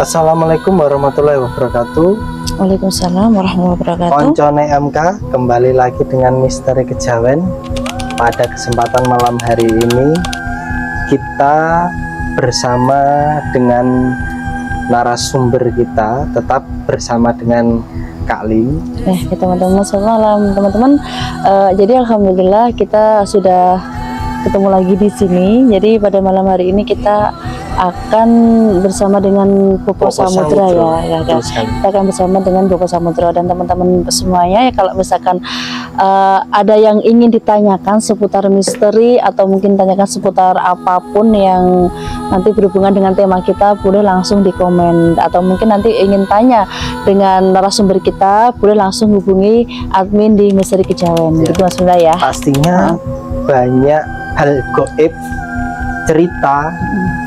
Assalamualaikum warahmatullahi wabarakatuh. Waalaikumsalam warahmatullahi wabarakatuh. Koncone MK, kembali lagi dengan Misteri Kejawen. Pada kesempatan malam hari ini kita bersama dengan narasumber kita, tetap bersama dengan Kak Ling. Teman-teman, selamat malam teman-teman. Jadi alhamdulillah kita sudah ketemu lagi di sini. Jadi pada malam hari ini kita akan bersama dengan Bopo Samudra ya kan? Kita akan bersama dengan Bopo Samudra dan teman-teman semuanya ya. Kalau misalkan ada yang ingin ditanyakan seputar misteri atau mungkin tanyakan seputar apapun yang nanti berhubungan dengan tema kita, boleh langsung di komen, atau mungkin nanti ingin tanya dengan narasumber kita, boleh langsung hubungi admin di Misteri Kejawen ya. Gitu Mas Bunda ya. Pastinya banyak hal gaib, cerita,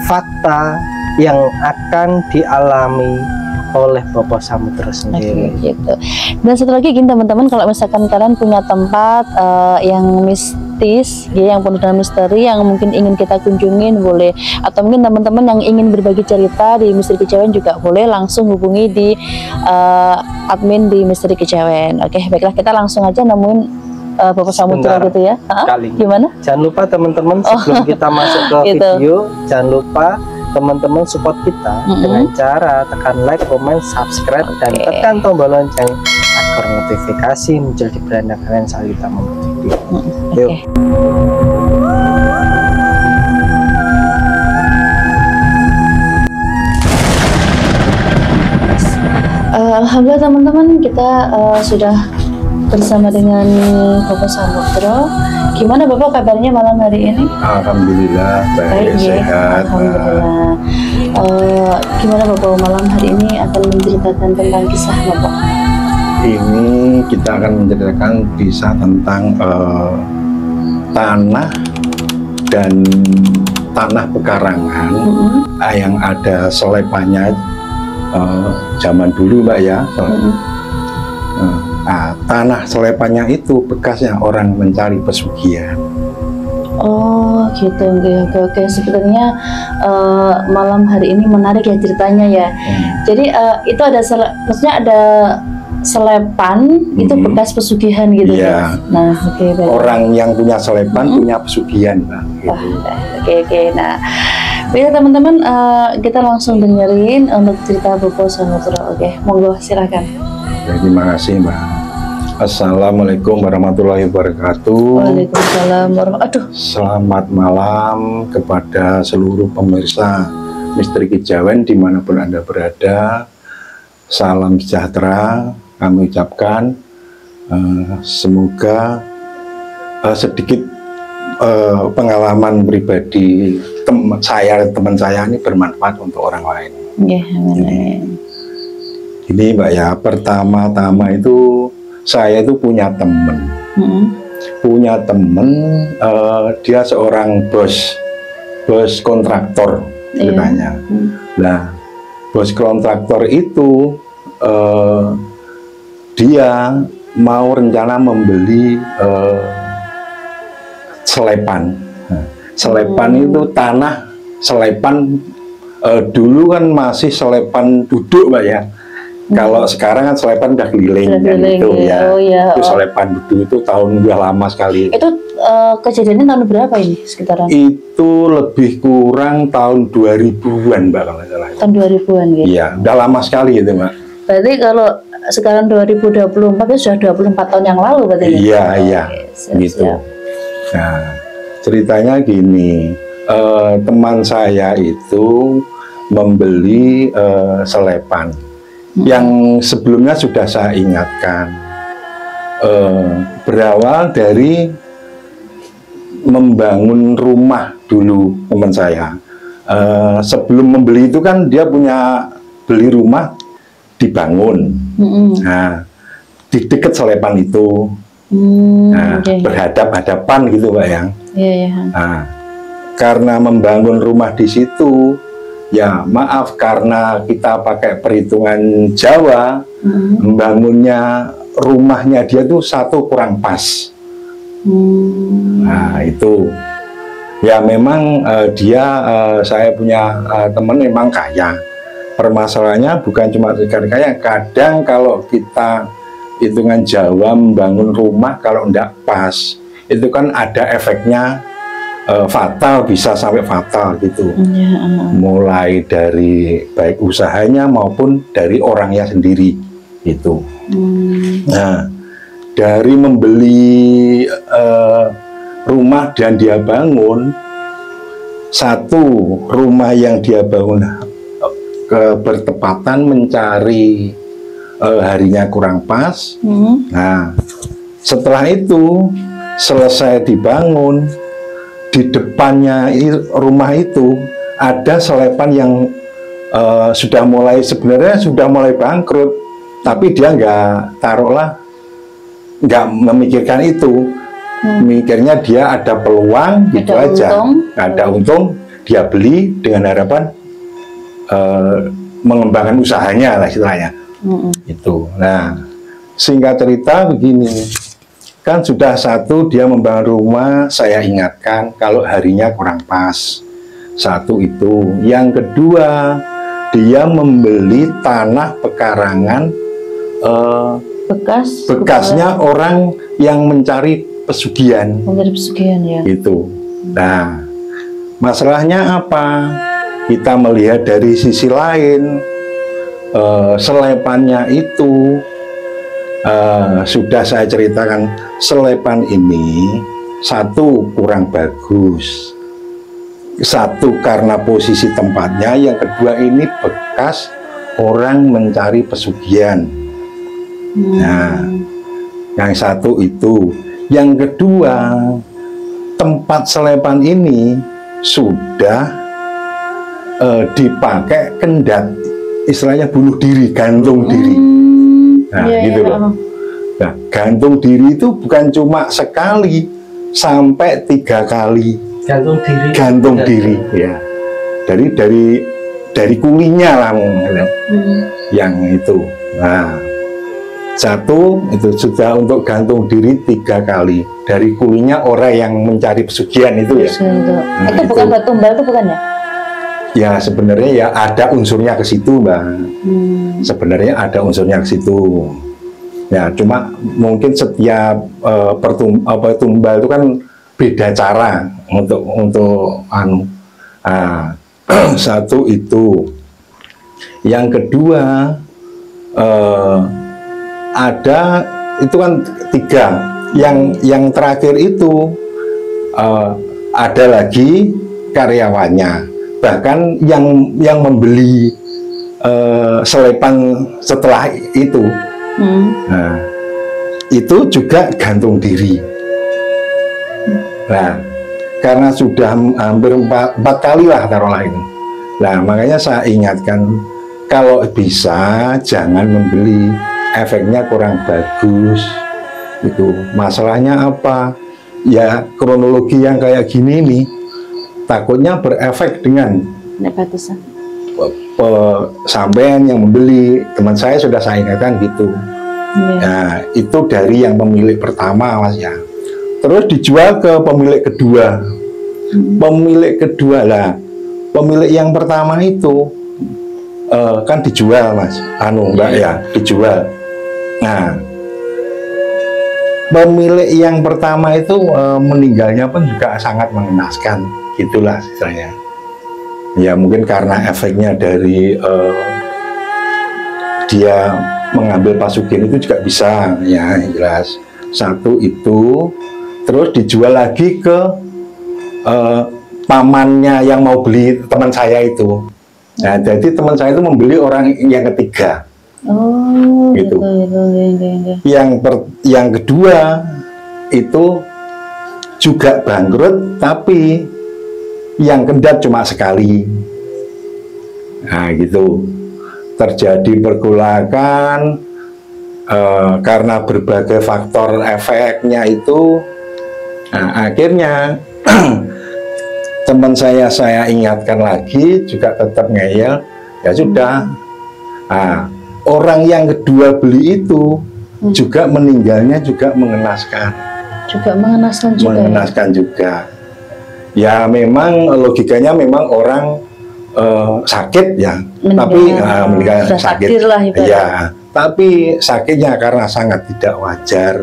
fakta yang akan dialami oleh Bopo Samudra sendiri. Gitu. Dan satu lagi gini teman-teman, kalau misalkan kalian punya tempat yang mistis, ya, yang penuh dengan misteri yang mungkin ingin kita kunjungin, boleh. Atau mungkin teman-teman yang ingin berbagi cerita di Misteri Kejawen juga boleh langsung hubungi di admin di Misteri Kejawen. Oke, baiklah, kita langsung aja nemuin Bopo Samudra gitu ya. Gimana? Jangan lupa teman-teman sebelum kita masuk ke video, jangan lupa teman-teman support kita dengan cara tekan like, comment, subscribe, dan tekan tombol lonceng agar notifikasi muncul di beranda kalian saat kita membuat video. Yuk. Alhamdulillah teman-teman, kita sudah bersama dengan Bopo Samudra. Gimana Bapak kabarnya malam hari ini? Alhamdulillah baik, sehat. Alhamdulillah. Gimana Bapak malam hari ini akan menceritakan tentang kisah Bapak? Ini kita akan menceritakan kisah tentang tanah dan tanah pekarangan yang ada selepannya zaman dulu Mbak ya. Nah, tanah selepannya itu bekasnya orang mencari pesugihan. Oh gitu, oke. Sebenarnya malam hari ini menarik ya ceritanya ya. Jadi itu ada maksudnya ada selepan itu bekas pesugihan gitu ya. Nah, oke. Orang yang punya selepan punya pesugihan, Mbak. Gitu. Oke. Nah, baiklah teman-teman, kita langsung dengerin untuk cerita Bopo Samudra. Oke, monggo silakan. Terima kasih Mbak. Assalamualaikum warahmatullahi wabarakatuh. Waalaikumsalam warahmatullahi wabarakatuh. Selamat malam kepada seluruh pemirsa Misteri Kejawen dimanapun Anda berada. Salam sejahtera kami ucapkan. Semoga sedikit pengalaman pribadi teman saya ini bermanfaat untuk orang lain. Ini Mbak ya, pertama-tama itu saya itu punya temen, dia seorang bos kontraktor ceritanya. Nah, bos kontraktor itu dia mau rencana membeli selepan. Selepan itu tanah selepan dulu kan masih selepan duduk Mbak ya. Kalau sekarang kan selepan udah keliling gitu ya. Itu selepan duduk itu tahun udah lama sekali. Itu kejadiannya tahun berapa ini sekitaran? Itu lebih kurang tahun 2000-an Mbak kalau nggak salah. Tahun 2000-an gitu. Iya, udah lama sekali itu Mbak. Berarti kalau sekarang 2024 itu sudah 24 tahun yang lalu berarti. Iya, gitu. Nah, ceritanya gini, teman saya itu membeli selepan. Yang sebelumnya sudah saya ingatkan, berawal dari membangun rumah dulu teman saya. Sebelum membeli itu kan dia punya beli rumah dibangun. Nah, di dekat selepan itu, berhadap-hadapan gitu Pak yang. Nah, karena membangun rumah di situ, ya maaf karena kita pakai perhitungan Jawa, membangunnya rumahnya dia tuh satu kurang pas. Nah itu ya memang dia saya punya teman memang kaya, permasalahannya bukan cuma sekedar kaya. Kadang kalau kita hitungan Jawa membangun rumah kalau tidak pas, itu kan ada efeknya fatal, bisa sampai fatal gitu. Mulai dari baik usahanya maupun dari orangnya sendiri itu. Nah, dari membeli rumah dan dia bangun, satu rumah yang dia bangun bertepatan mencari harinya kurang pas. Nah, setelah itu selesai dibangun, di depannya rumah itu ada selepan yang sebenarnya sudah mulai bangkrut, tapi dia nggak memikirkan itu. Mikirnya dia ada peluang gitu aja, ada untung, dia beli dengan harapan mengembangkan usahanya lah istilahnya. Itu. Nah, singkat cerita begini, kan sudah satu dia membangun rumah, saya ingatkan kalau harinya kurang pas. Satu itu. Yang kedua, dia membeli tanah pekarangan bekasnya orang yang mencari pesugihan. Mencari pesugihan ya. Gitu. Nah, masalahnya apa? Kita melihat dari sisi lain, selepannya itu sudah saya ceritakan, selepan ini satu kurang bagus, satu karena posisi tempatnya, yang kedua ini bekas orang mencari pesugihan. Nah, yang satu itu, yang kedua tempat selepan ini sudah dipakai kendat, istilahnya bunuh diri, gantung diri. Nah, gitu loh. Nah, gantung diri itu bukan cuma sekali, sampai 3 kali gantung diri ya. Dari kulinya lah yang itu. Nah, satu itu sudah untuk gantung diri 3 kali. Dari kulinya orang yang mencari pesugihan itu ya. Nah, itu bukan batu tumbal, itu bukan ya? Ya sebenarnya ya ada unsurnya ke situ, Mbak. Sebenarnya ada unsurnya ke situ. Ya cuma mungkin setiap tumbal itu kan beda cara untuk satu itu. Yang kedua ada itu kan 3. Yang terakhir itu ada lagi karyawannya. Bahkan yang membeli selepan setelah itu, nah, itu juga gantung diri. Nah, karena sudah hampir 4 kali lah taruhlah itu. Nah, makanya saya ingatkan, kalau bisa jangan membeli, efeknya kurang bagus. Itu masalahnya apa? Ya kronologi yang kayak gini nih, takutnya berefek dengan sampean yang membeli. Teman saya sudah saya ingatkan gitu. Nah, itu dari yang pemilik pertama, Mas ya. Terus dijual ke pemilik kedua. Pemilik kedua lah. Pemilik yang pertama itu kan dijual, Mas. Mbak ya, dijual. Nah, pemilik yang pertama itu meninggalnya pun juga sangat mengenaskan, gitulah istilahnya. Ya mungkin karena efeknya dari dia mengambil pasukin itu juga bisa, ya jelas. Satu itu, terus dijual lagi ke pamannya yang mau beli teman saya itu. Nah, jadi teman saya itu membeli orang yang ketiga. Gitu. Yang kedua itu juga bangkrut, tapi yang kendat cuma sekali. Nah, gitu. Terjadi pergolakan karena berbagai faktor efeknya itu. Nah, akhirnya teman saya ingatkan lagi, juga tetap ngeyel. Ya sudah. Nah, orang yang kedua beli itu juga meninggalnya juga mengenaskan. Mengenaskan juga. Ya memang logikanya memang orang sakit ya, Meninggal. tapi meninggal Sudah sakit, takdir lah ibaratnya. ya, tapi sakitnya karena sangat tidak wajar.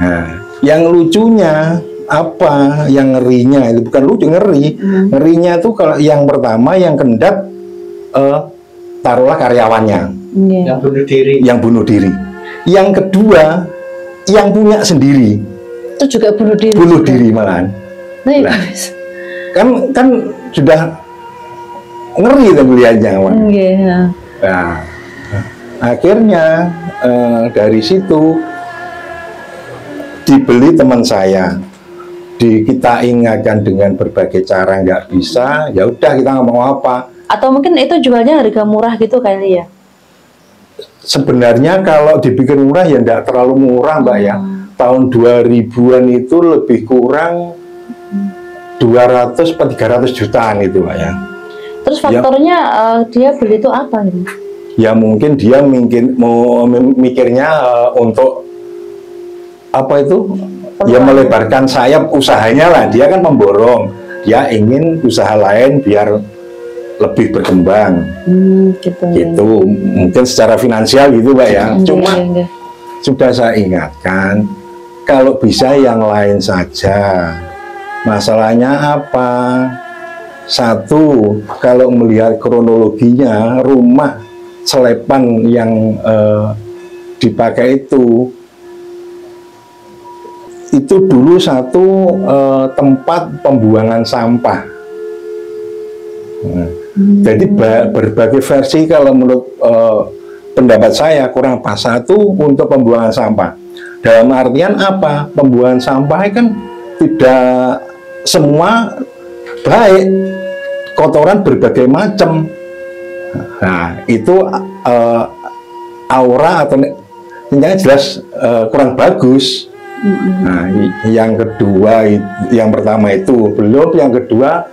Nah, yang lucunya apa? Yang ngerinya itu bukan lucu, ngeri. Ngerinya itu kalau yang pertama yang kendap taruhlah karyawannya, Yang bunuh diri. yang bunuh diri. Yang kedua yang punya sendiri Itu juga bunuh diri. bunuh juga. diri malahan. Nah, itu Nah. kan sudah ngeri tuh melihatnya. iya. Nah, akhirnya dari situ dibeli teman saya. Kita ingatkan dengan berbagai cara nggak bisa, ya udah kita nggak mau apa. Atau mungkin itu jualnya harga murah gitu kali ya? Sebenarnya kalau dibikin murah ya nggak terlalu murah Mbak ya. Tahun 2000-an itu lebih kurang 200-300 jutaan itu Mbak ya. Terus faktornya dia beli itu apa gitu? Ya mungkin dia mau mikirnya untuk apa itu? Ya melebarkan sayap usahanya lah. Dia kan memborong. Dia ingin usaha lain biar lebih berkembang. Gitu. Mungkin secara finansial gitu Mbak ya. Cuma sudah saya ingatkan, kalau bisa yang lain saja. Masalahnya apa? Satu, kalau melihat kronologinya, rumah selepan yang dipakai itu dulu satu tempat pembuangan sampah. Nah, jadi berbagai versi kalau menurut pendapat saya kurang pas. Satu untuk pembuangan sampah. Dalam artian apa? Pembuangan sampah kan tidak semua baik, kotoran berbagai macam. Nah, itu aura atau intinya jelas kurang bagus. Nah, yang kedua, yang pertama itu belum, yang kedua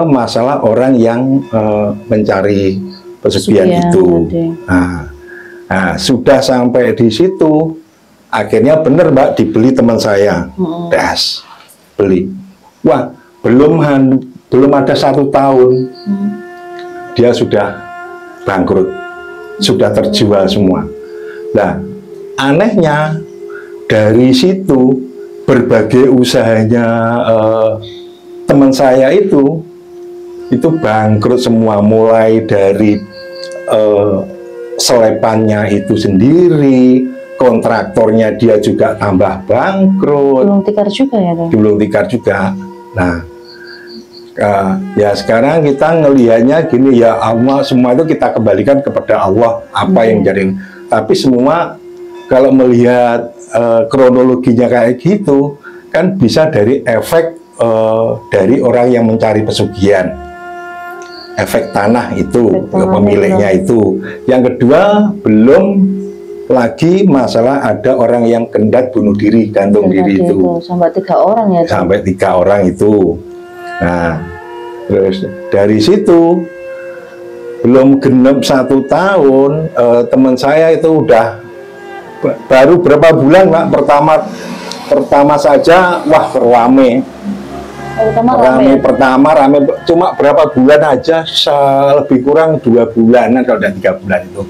masalah orang yang mencari pesugihan itu. Nah, sudah sampai di situ, akhirnya bener Mbak dibeli teman saya, das beli. Wah, belum ada 1 tahun, dia sudah bangkrut, sudah terjual semua. Nah, anehnya dari situ berbagai usahanya teman saya itu bangkrut semua, mulai dari selepannya itu sendiri, kontraktornya dia juga tambah bangkrut. Belum tikar juga ya? Belum tikar juga. Nah, ya sekarang kita ngelihatnya gini ya, Allah, semua itu kita kembalikan kepada Allah apa yang jadi. Tapi semua kalau melihat kronologinya kayak gitu kan bisa dari efek dari orang yang mencari pesugihan, efek tanah itu, pemiliknya itu. Yang kedua, belum lagi masalah ada orang yang kendat bunuh diri, gantung diri itu. Sampai 3 orang ya? Sampai 3 orang itu. Nah, terus dari situ belum genap 1 tahun, teman saya itu udah baru berapa bulan Pak, pertama saja wah rame. Pertama rame cuma berapa bulan aja, lebih kurang 2 bulanan kalau udah 3 bulan itu.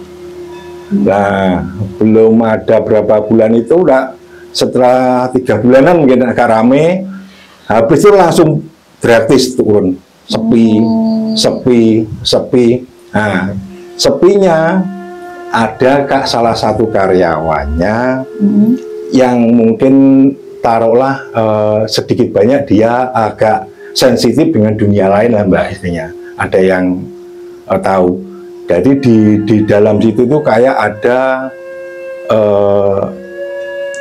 Nah, belum ada berapa bulan itu udah, setelah 3 bulanan mungkin agak rame, habis itu langsung gratis turun, sepi. Nah, sepinya ada salah satu karyawannya yang mungkin taruhlah sedikit banyak dia agak sensitif dengan dunia lain lah Mbak, istrinya. Ada yang tahu. Jadi di dalam situ tuh kayak ada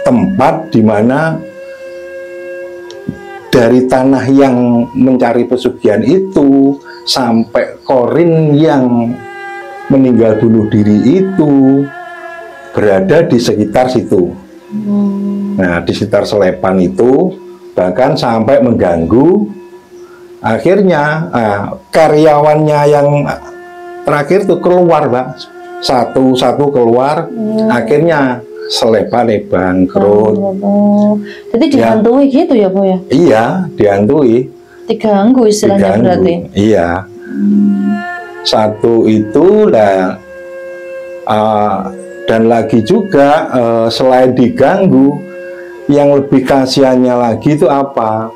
tempat di mana dari tanah yang mencari pesugihan itu sampai korin yang meninggal bunuh diri itu berada di sekitar situ. Nah, di sekitar selepan itu bahkan sampai mengganggu. Akhirnya karyawannya yang terakhir tuh keluar Mbak, satu-satu keluar. Akhirnya selepan bangkrut. Jadi dihantui gitu ya Bu ya? Iya, dihantui. diganggu istilahnya diganggu. berarti. Iya. Satu itu lah, dan lagi juga selain diganggu, yang lebih kasihannya lagi itu apa?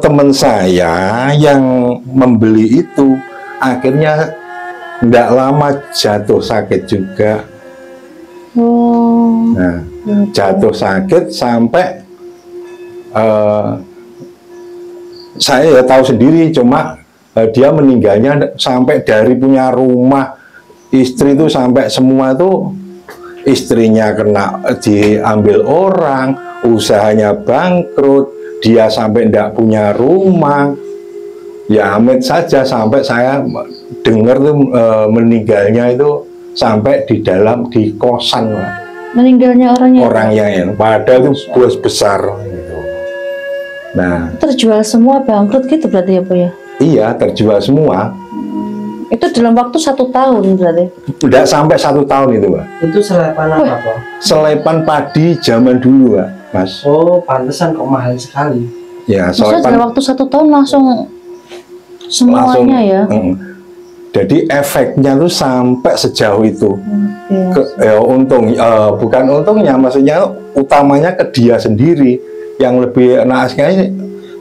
Teman saya yang membeli itu akhirnya tidak lama jatuh sakit juga. Nah, jatuh sakit sampai saya ya tahu sendiri, cuma dia meninggalnya sampai dari punya rumah, istri itu sampai semua itu, istrinya kena diambil orang, usahanya bangkrut, dia sampai tidak punya rumah. Ya amit saja sampai saya dengar tuh meninggalnya itu sampai di dalam di kosan. Meninggalnya orangnya padahal itu bos besar gitu. Nah, terjual semua, bangkrut gitu berarti ya Bu ya? Iya, terjual semua. Itu dalam waktu 1 tahun berarti? Tidak sampai 1 tahun itu, Mbak. Itu selepan apa, Pak? Selepan padi zaman dulu, Pak, Mas. Oh, pantesan kok mahal sekali. Ya, maksudnya dalam waktu 1 tahun langsung semuanya ya? Jadi efeknya tuh sampai sejauh itu. Untung, bukan untungnya, maksudnya utamanya ke dia sendiri. Yang lebih naasnya,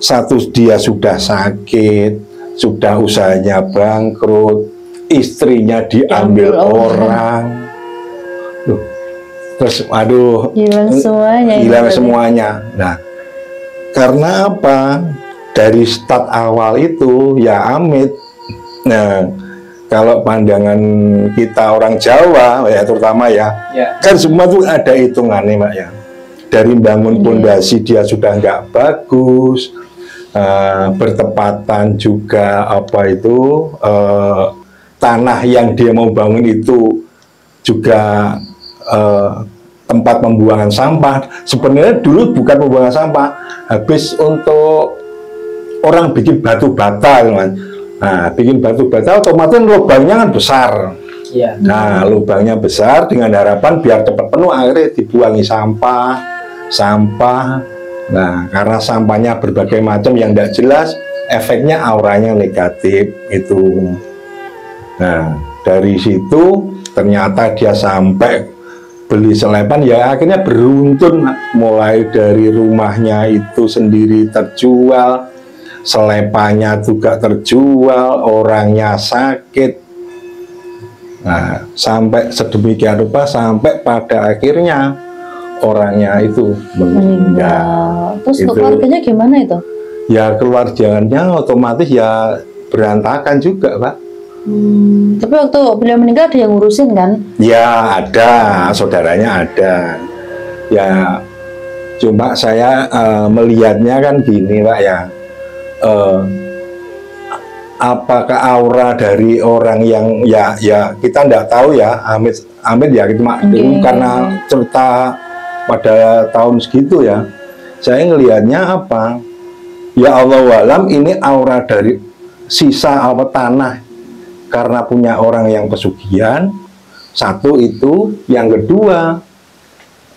satu dia sudah sakit, sudah usahanya bangkrut, istrinya diambil orang. Terus aduh, hilang semuanya. Nah, karena apa? Dari start awal itu ya amit. Nah, kalau pandangan kita orang Jawa ya terutama ya, kan semua tuh ada hitungannya, Mbak ya. Dari bangun pondasi dia sudah nggak bagus, bertepatan juga apa itu tanah yang dia mau bangun itu juga tempat pembuangan sampah. Sebenarnya dulu bukan pembuangan sampah, habis untuk orang bikin batu bata, teman. Nah, bikin batu bata otomatis lubangnya kan besar. Iya. Nah, lubangnya besar dengan harapan biar cepat penuh, akhirnya dibuangi sampah. Nah, karena sampahnya berbagai macam yang tidak jelas, efeknya auranya negatif itu. Nah, dari situ ternyata dia sampai beli selepan, ya akhirnya beruntun, mulai dari rumahnya itu sendiri terjual, selepannya juga terjual, orangnya sakit. Nah, sampai sedemikian rupa sampai pada akhirnya orangnya itu meninggal. Terus keluarganya gimana itu? Ya keluarganya otomatis ya berantakan juga, Pak. Tapi waktu beliau meninggal ada yang ngurusin kan? Ya ada, saudaranya ada. Ya cuma saya melihatnya kan gini, Pak ya. Apakah aura dari orang yang ya kita tidak tahu ya, amit ya cuma karena cerita pada tahun segitu ya, saya ngelihatnya apa? Ya Allah alam, ini aura dari sisa apa tanah karena punya orang yang pesugihan. Satu itu, yang kedua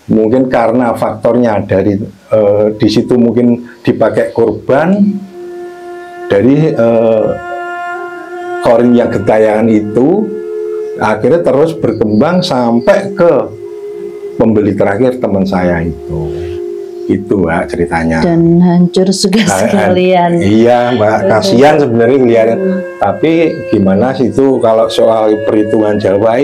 mungkin karena faktornya dari di situ mungkin dipakai korban dari korin yang gentayangan itu, akhirnya terus berkembang sampai ke pembeli terakhir teman saya itu, Mbak, ceritanya. Dan hancur juga sekalian. Iya, Mbak, kasihan sebenarnya kelihatan. Tapi gimana sih itu kalau soal perhitungan Jawa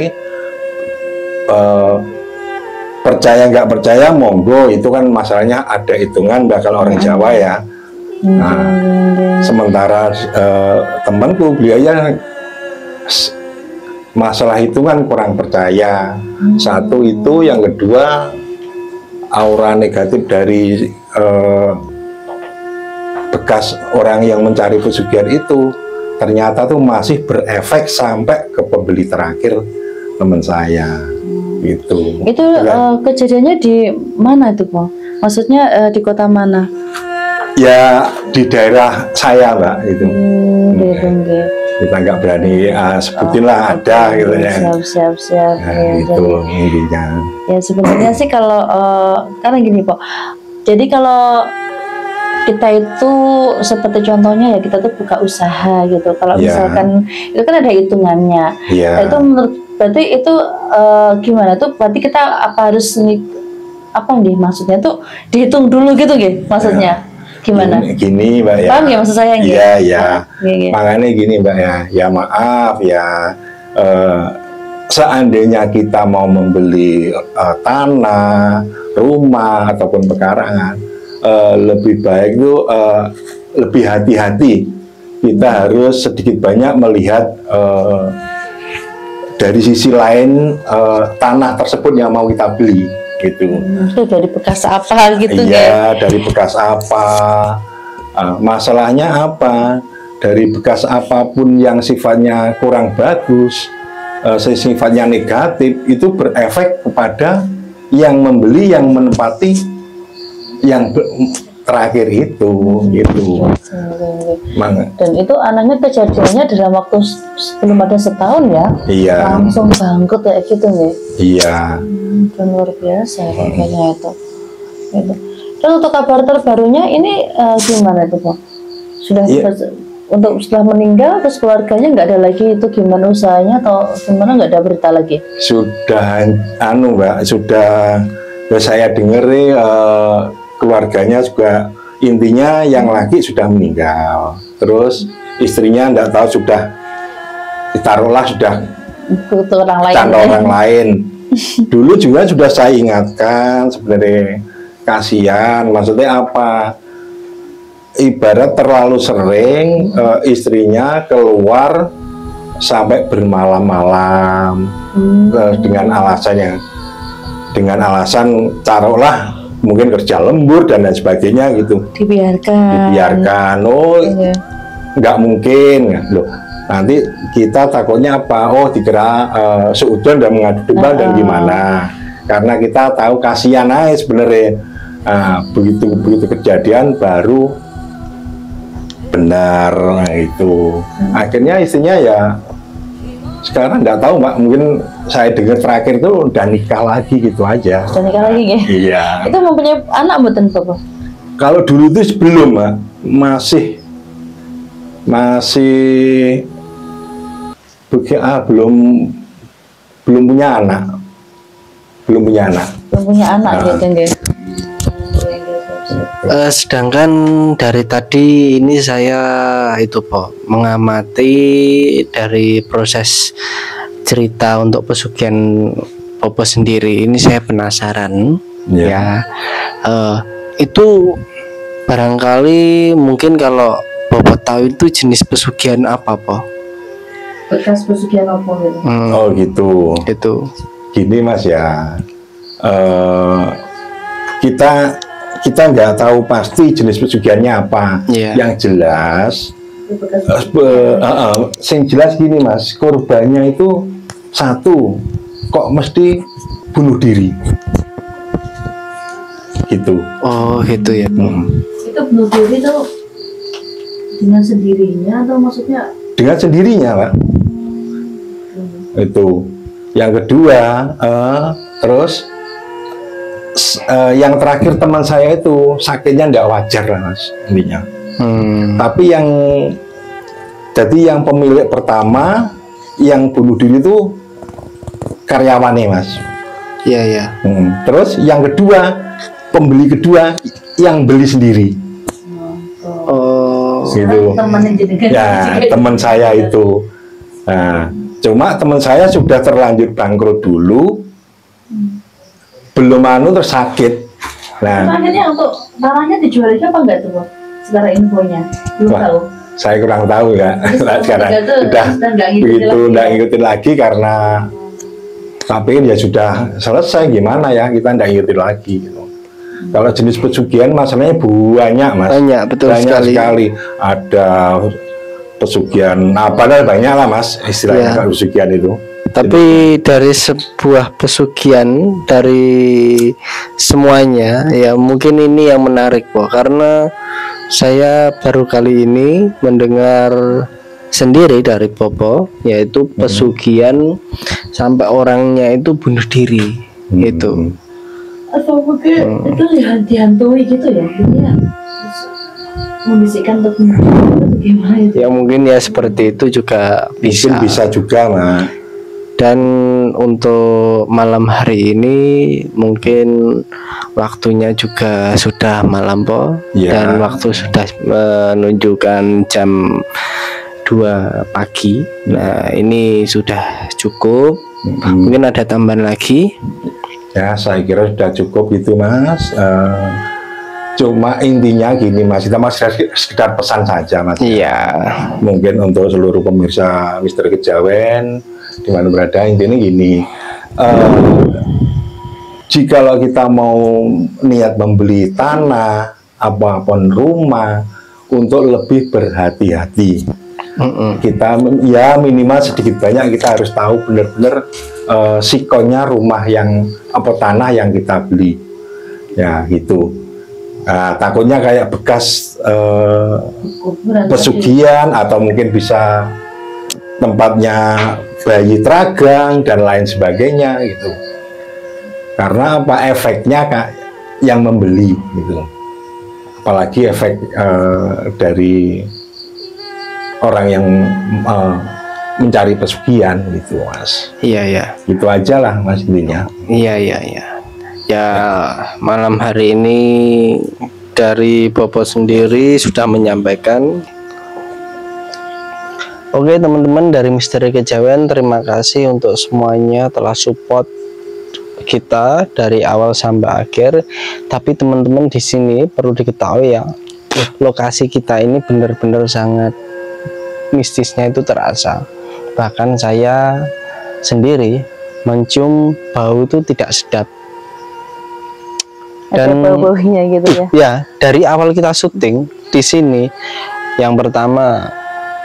percaya nggak percaya monggo, itu kan masalahnya ada hitungan bakal orang Jawa ya. Nah, sementara temanku beliaunya masalah itu kan kurang percaya. Satu itu, yang kedua aura negatif dari bekas orang yang mencari pesugihan itu ternyata tuh masih berefek sampai ke pembeli terakhir teman saya. Gitu. Itu kejadiannya di mana itu, Pak? Maksudnya di kota mana? Ya di daerah saya, Mbak, itu. Kita nggak berani sebutin lah, ada gitu ya. Siap. Nah, itu intinya. Ya sebenarnya sih kalau karena gini, Pak. Jadi kalau kita itu seperti contohnya ya, kita tuh buka usaha gitu. Kalau misalkan itu kan ada hitungannya. Nah, itu menurut berarti itu gimana tuh? Berarti kita apa harus apa nih maksudnya tuh dihitung dulu gitu gitu maksudnya? Gimana? Gini Mbak ya. Paham ya maksud saya? Iya. Makanya gini Mbak ya. Ya maaf ya. Seandainya kita mau membeli tanah, rumah ataupun pekarangan, lebih baik itu lebih hati-hati. Kita harus sedikit banyak melihat dari sisi lain tanah tersebut yang mau kita beli gitu. Itu dari bekas apa gitu? Iya, dari bekas apa? Masalahnya apa? Dari bekas apapun yang sifatnya kurang bagus, sifatnya negatif, itu berefek kepada yang membeli, yang menempati yang terakhir itu gitu. Dan itu anaknya kejadiannya dalam waktu belum ada setahun ya? Iya. Langsung bangkrut ya gitu nih? Iya. Itu luar biasa kayaknya itu. Dan untuk kabar terbarunya ini gimana itu Pak? Sudah untuk setelah meninggal terus keluarganya nggak ada lagi itu gimana usahanya atau gimana, nggak ada berita lagi? Sudah Mbak, sudah saya dengar keluarganya juga intinya yang laki sudah meninggal, terus istrinya enggak tahu sudah ditaruhlah sudah orang lain. Dulu juga sudah saya ingatkan sebenarnya, kasihan, maksudnya apa, ibarat terlalu sering istrinya keluar sampai bermalam-malam dengan alasan taruhlah mungkin kerja lembur dan lain sebagainya gitu, dibiarkan. Oh iya. Nggak mungkin loh, nanti kita takutnya apa, oh dikira seudon dan mengadu domba dan gimana, karena kita tahu kasihan aja sebenarnya. Begitu kejadian baru benar itu. Akhirnya istrinya ya sekarang nggak tahu Mbak, mungkin saya dengar terakhir itu udah nikah lagi gitu aja. Udah nikah lagi ya? Iya. Itu mempunyai anak mboten Bapak? Kalau dulu itu belum Mbak, belum punya anak. Belum punya anak gitu ya. Sedangkan dari tadi ini saya itu Pak mengamati dari proses cerita untuk pesugihan Popo sendiri, ini saya penasaran ya. Itu barangkali mungkin kalau Popo tahu itu jenis pesugihan apa Pak? Bekas pesugihan apa gitu? Oh gitu. Itu. Gini Mas ya, kita nggak tahu pasti jenis pesugihannya apa. Yang jelas, yang jelas gini Mas, korbannya itu satu, kok mesti bunuh diri, gitu. Oh gitu ya. Itu bunuh diri tuh dengan sendirinya atau maksudnya? Dengan sendirinya Pak. Itu. Yang kedua, terus yang terakhir teman saya itu sakitnya nggak wajar lah Mas intinya. Tapi yang pemilik pertama yang bunuh diri itu karyawannya Mas. Iya. Terus yang kedua, pembeli kedua yang beli sendiri. Oh. Gitu. Ya teman saya itu. Nah, cuma teman saya sudah terlanjur bangkrut dulu. Belum terus sakit. Nah, akhirnya untuk tanahnya dijualnya apa enggak tuh, secara infonya? Belum tahu. Saya kurang tahu ya. Sekarang sudah begitu enggak ngikutin lagi karena tapi ya sudah selesai, gimana ya, kita enggak ngikutin lagi gitu. Kalau jenis pesugihan masalahnya banyak Mas. Banyak sekali. Ada pesugihan banyak lah Mas istilahnya kalau pesugihan itu. Tapi dari sebuah pesugihan, dari semuanya ya mungkin ini yang menarik Pak, karena saya baru kali ini mendengar sendiri dari Popo, yaitu pesugihan sampai orangnya itu bunuh diri. Itu atau mungkin itu dihantui gitu ya, membisikkan untuk gimana itu? Ya mungkin ya seperti itu juga bisa. Mungkin bisa juga, Mas. Dan untuk malam hari ini mungkin waktunya juga sudah malam po, Ya. dan waktu sudah menunjukkan jam 2 pagi. Nah ini sudah cukup. Mungkin ada tambahan lagi? Ya, saya kira sudah cukup itu, Mas. Cuma intinya gini, Mas, kita masih sekedar pesan saja, Mas. Iya. Mungkin untuk seluruh pemirsa Misteri Kejawen di mana berada, intinya gini. Jikalau kita mau niat membeli tanah apapun rumah, untuk lebih berhati-hati. Kita ya minimal sedikit banyak kita harus tahu benar-benar sikonya rumah yang apa tanah yang kita beli, ya gitu. Takutnya kayak bekas pesugihan atau mungkin bisa tempatnya bayi teragang dan lain sebagainya gitu. Karena apa efeknya Kak yang membeli gitu. Apalagi efek dari orang yang mencari pesugihan gitu, Mas. Iya, iya. Itu aja lah, Mas, intinya. Iya, iya, iya. Ya, malam hari ini dari Bobo sendiri sudah menyampaikan. Oke, teman-teman dari Misteri Kejawen, terima kasih untuk semuanya telah support kita dari awal sampai akhir. Tapi teman-teman di sini perlu diketahui ya, lokasi kita ini benar-benar sangat mistisnya itu terasa. Bahkan saya sendiri mencium bau itu tidak sedap. Dan bau-baunya gitu ya. Ya, dari awal kita syuting di sini, yang pertama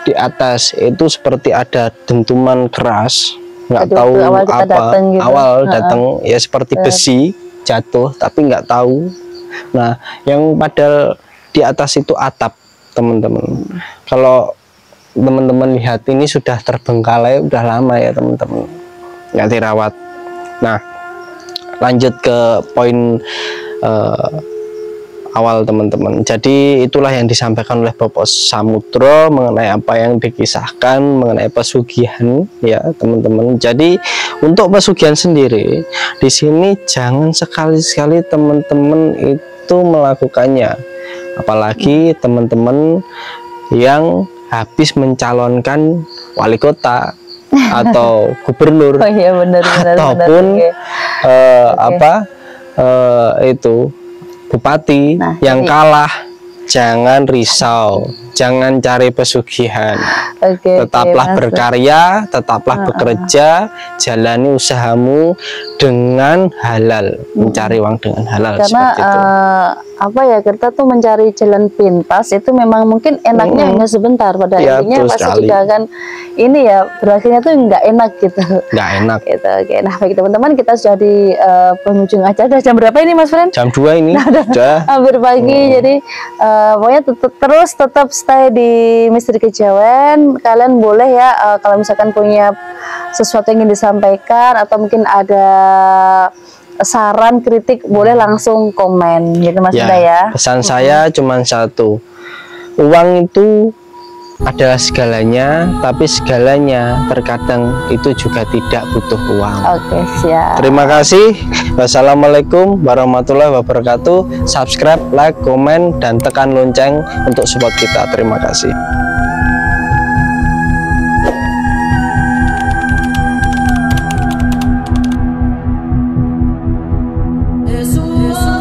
di atas itu seperti ada dentuman keras, nggak tahu awal apa. datang gitu. Awal datang ya seperti besi jatuh, tapi nggak tahu. Nah, yang padahal di atas itu atap, teman-teman. Kalau teman-teman lihat ini sudah terbengkalai, udah lama ya teman-teman, nggak dirawat. Nah, lanjut ke poin awal teman-teman. Jadi itulah yang disampaikan oleh Bapak Samudro mengenai apa yang dikisahkan mengenai pesugihan ya teman-teman. Jadi untuk pesugihan sendiri di sini jangan sekali-sekali teman-teman itu melakukannya, apalagi teman-teman yang habis mencalonkan wali kota atau gubernur, oh, iya, benar, ataupun benar. Itu bupati yang kalah. Jangan risau, jangan cari pesugihan. Tetaplah berkarya, tetaplah bekerja, jalani usahamu dengan halal, mencari uang dengan halal. Karena seperti itu. apa ya, kita tuh mencari jalan pintas itu memang mungkin enaknya hanya sebentar, pada Ya, intinya pasti sekali. juga akan ini ya berakhirnya tuh nggak enak gitu. Nggak enak. Gitu. Oke, nah baik teman-teman, kita sudah di penghujung acara. Jam berapa ini Mas Fren? Jam 2 ini sudah hampir pagi. Jadi pokoknya tetap stay di Misteri Kejawen. Kalian boleh ya kalau misalkan punya sesuatu yang ingin disampaikan atau mungkin ada saran, kritik, boleh langsung komen gitu Mas Indah ya. Pesan saya cuma satu, uang itu adalah segalanya, tapi segalanya terkadang itu juga tidak butuh uang. Oke, siap. Terima kasih. Wassalamualaikum warahmatullahi wabarakatuh. Subscribe, like, komen, dan tekan lonceng untuk support kita. Terima kasih. Jesús.